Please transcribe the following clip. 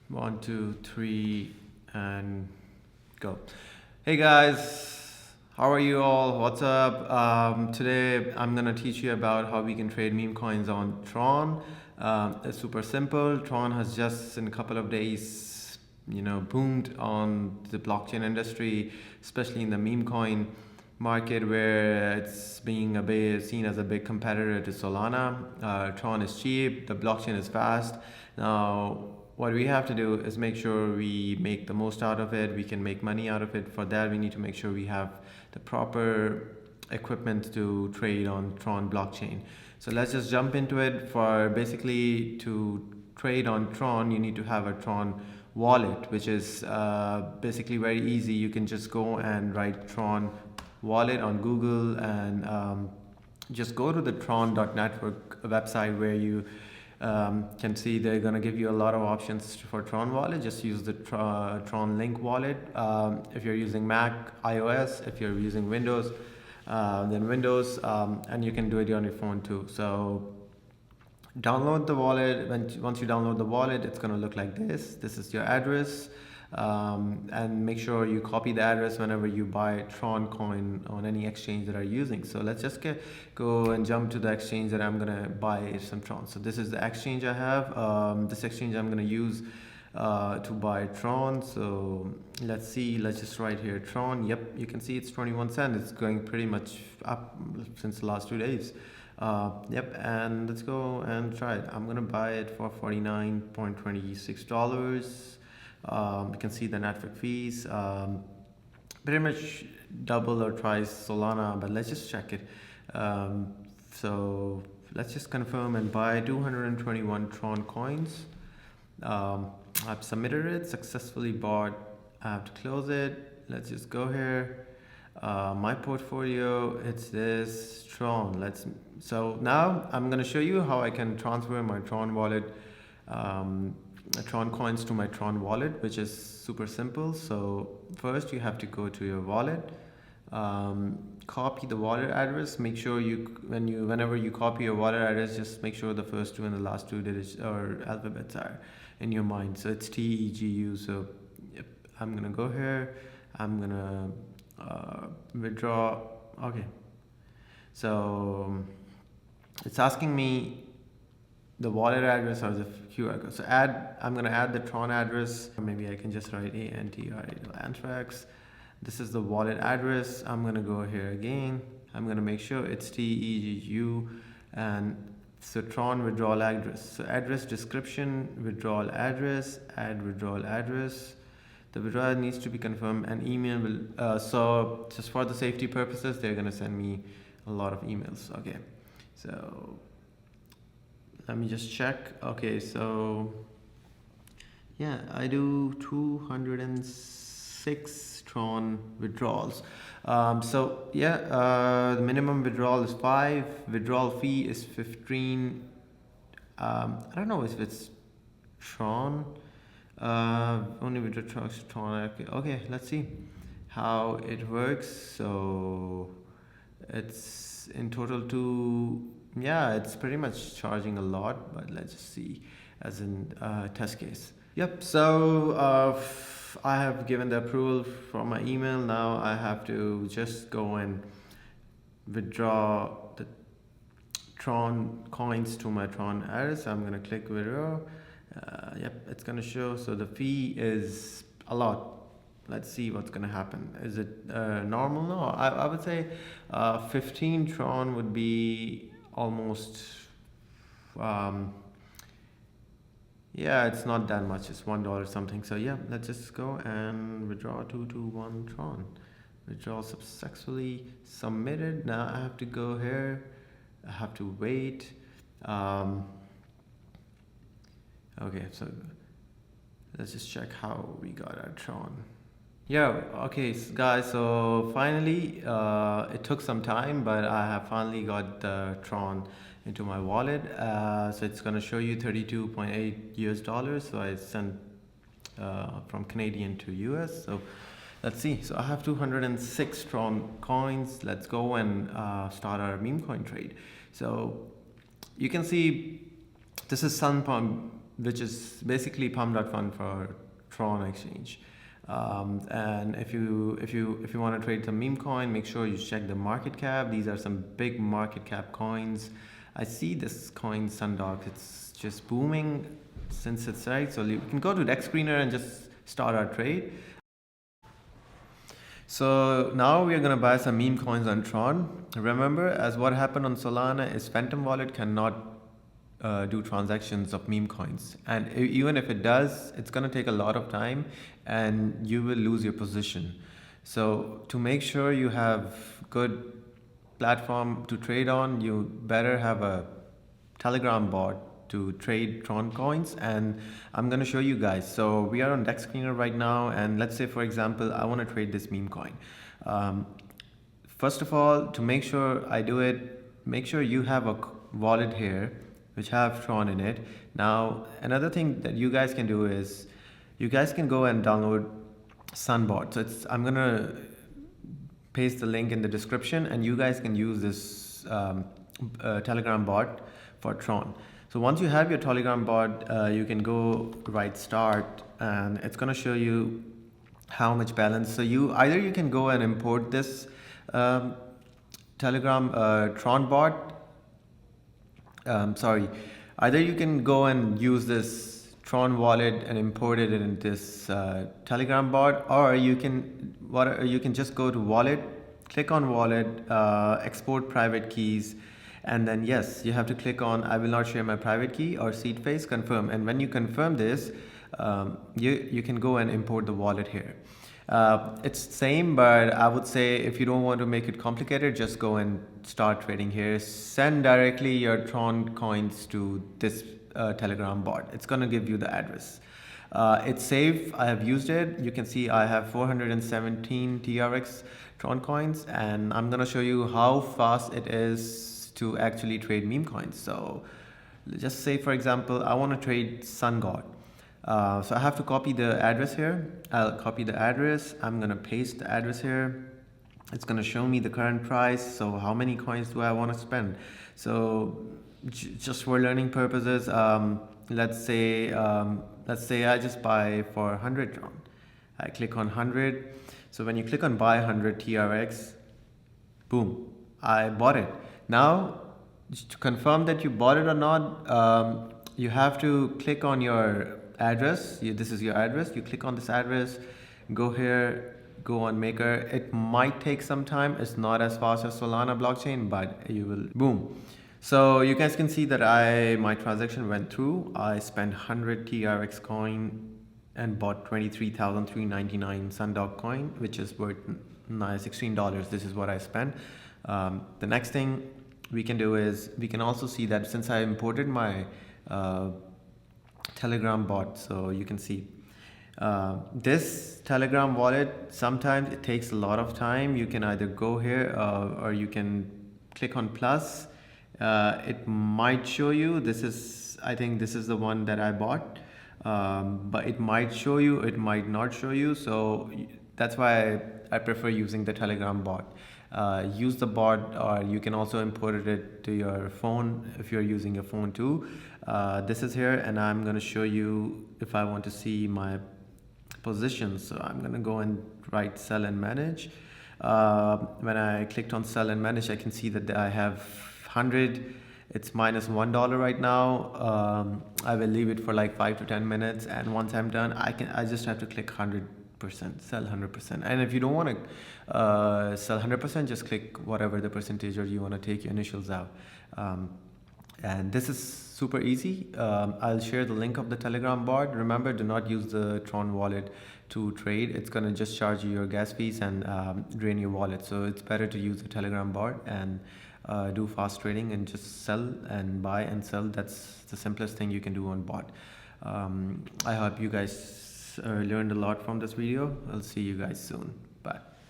One, two, three, and go. Hey guys, how are you all? What's up? Today I'm gonna teach you about how we can trade meme coins on Tron. It's super simple. Tron has just in a couple of days, boomed on the blockchain industry, especially in the meme coin market where it's being seen as a big competitor to Solana. Tron is cheap, the blockchain is fast. Now, what we have to do is make sure we make the most out of it. We can make money out of it. For that, we need to make sure we have the proper equipment to trade on Tron blockchain. So let's just jump into it. For basically to trade on Tron, you need to have a Tron wallet, which is basically very easy. You can just go and write Tron wallet on Google and just go to the tron.network website where you can see they're going to give you a lot of options for Tron wallet. Just use the Tron link wallet. If you're using Mac, iOS, if you're using Windows, then Windows, and you can do it on your phone too. So download the wallet. Once you download the wallet, it's going to look like this. This is your address. And make sure you copy the address whenever you buy Tron coin on any exchange that are using. So let's just go and jump to the exchange that I'm gonna buy some Tron. So this is the exchange I have. This exchange I'm gonna use to buy Tron. So let's see. Let's just write here Tron. Yep, you can see it's 21 cents. It's going pretty much up since the last 2 days. Yep, and let's go and try it. I'm gonna buy it for $49.26. You can see the network fees, pretty much double or twice Solana, but let's just check it. So let's just confirm and buy 221 Tron coins. I've submitted it, successfully bought. I have to close it. Let's just go here. My portfolio, it's this Tron. So now I'm going to show you how I can transfer my Tron wallet, Tron coins to my Tron wallet, which is super simple. So first you have to go to your wallet, copy the wallet address. Make sure whenever you copy your wallet address, just make sure the first two and the last two digits or alphabets are in your mind. So it's TEGU. So yep, I'm gonna go here. I'm gonna withdraw. Okay. So it's asking me the wallet address or the QR code. So I'm gonna add the Tron address, or maybe I can just write Antrax. This is the wallet address. I'm gonna go here again. I'm gonna make sure it's TEGU, and so Tron withdrawal address. So address description, withdrawal address, add withdrawal address. The withdrawal needs to be confirmed, and email will, so just for the safety purposes, they're gonna send me a lot of emails. Okay, so let me just check. Okay, so yeah, I do 206 Tron withdrawals. So yeah, the minimum withdrawal is 5. Withdrawal fee is 15. I don't know if it's Tron. Only withdraw Tron. Okay, let's see how it works. So it's in total it's pretty much charging a lot, but let's just see as in test case. Yep, so I have given the approval from my email. Now I have to just go and withdraw the Tron coins to my Tron address. I'm gonna click withdraw. Yep, it's gonna show. So the fee is a lot. Let's see what's gonna happen. Is it normal? No, I would say 15 Tron would be almost, yeah, it's not that much. It's $1 something. So yeah, let's just go and withdraw 221 Tron. Withdraw successfully submitted. Now I have to go here. I have to wait. Okay, so let's just check how we got our Tron. Yeah, okay, guys, so finally, it took some time, but I have finally got the Tron into my wallet. So it's gonna show you 32.8 US dollars. So I sent from Canadian to US. So let's see. So I have 206 Tron coins. Let's go and start our meme coin trade. So you can see this is Sun which is basically pump.fun for Tron exchange. And if you want to trade some meme coin, make sure you check the market cap. These are some big market cap coins. I see this coin Sundog. It's just booming since it's right. So we can go to Dex Screener and just start our trade. So now we are going to buy some meme coins on Tron. Remember, as what happened on Solana is Phantom Wallet cannot do transactions of meme coins, and even if it does, it's going to take a lot of time and you will lose your position. So to make sure you have good platform to trade on, you better have a Telegram bot to trade Tron coins, and I'm going to show you guys. So we are on Dex Screener right now, and let's say for example I want to trade this meme coin. First of all, to make sure I do it, make sure you have a wallet here which have Tron in it. Now another thing that you guys can do is you guys can go and download Sunbot. So I'm gonna paste the link in the description, and you guys can use this Telegram bot for Tron. So once you have your Telegram bot, you can go write start, and it's gonna show you how much balance. So you can go and import this Telegram Tron bot. Either you can go and use this Tron wallet and import it in this Telegram bot, or you can just go to wallet, click on wallet, export private keys, and then yes, you have to click on I will not share my private key or seed phrase, confirm. And when you confirm this, you can go and import the wallet here. It's same, but I would say if you don't want to make it complicated, just go and start trading here. Send directly your Tron coins to this Telegram bot. It's gonna give you the address. It's safe. I have used it. You can see I have 417 TRX Tron coins, and I'm gonna show you how fast it is to actually trade meme coins. So just say for example I want to trade Sun God. So I have to copy the address here. I'll copy the address. I'm gonna paste the address here. It's gonna show me the current price. So how many coins do I want to spend? So just for learning purposes, let's say I just buy for 100 Tron. I click on 100. So when you click on buy 100 TRX, boom, I bought it. Now to confirm that you bought it or not, you have to click on your address. This is your address. You click on this address, go here, go on maker. It might take some time. It's not as fast as Solana blockchain, but you will, boom. So you guys can see that my transaction went through. I spent 100 TRX coin and bought 23,399 Sundog coin, which is worth $16. This is what I spent. The next thing we can do is we can also see that since I imported my Telegram bot, so you can see this Telegram wallet, sometimes it takes a lot of time. You can either go here or you can click on plus. It might show you, I think this is the one that I bought, but it might show you, it might not show you. So that's why I prefer using the Telegram bot. Use the bot, or you can also import it to your phone if you're using your phone too. This is here, and I'm going to show you if I want to see my positions. So I'm going to go and write sell and manage. When I clicked on sell and manage, I can see that I have 100. It's minus $1 right now. I will leave it for like 5 to 10 minutes, and once I'm done, I just have to click 100%, sell 100%. And if you don't want to sell 100%, just click whatever the percentage or you want to take your initials out. And this is super easy. I'll share the link of the Telegram bot. Remember, do not use the Tron wallet to trade. It's going to just charge you your gas fees and drain your wallet. So it's better to use the Telegram bot and do fast trading and just sell and buy and sell. That's the simplest thing you can do on bot. I hope you guys learned a lot from this video. I'll see you guys soon. Bye.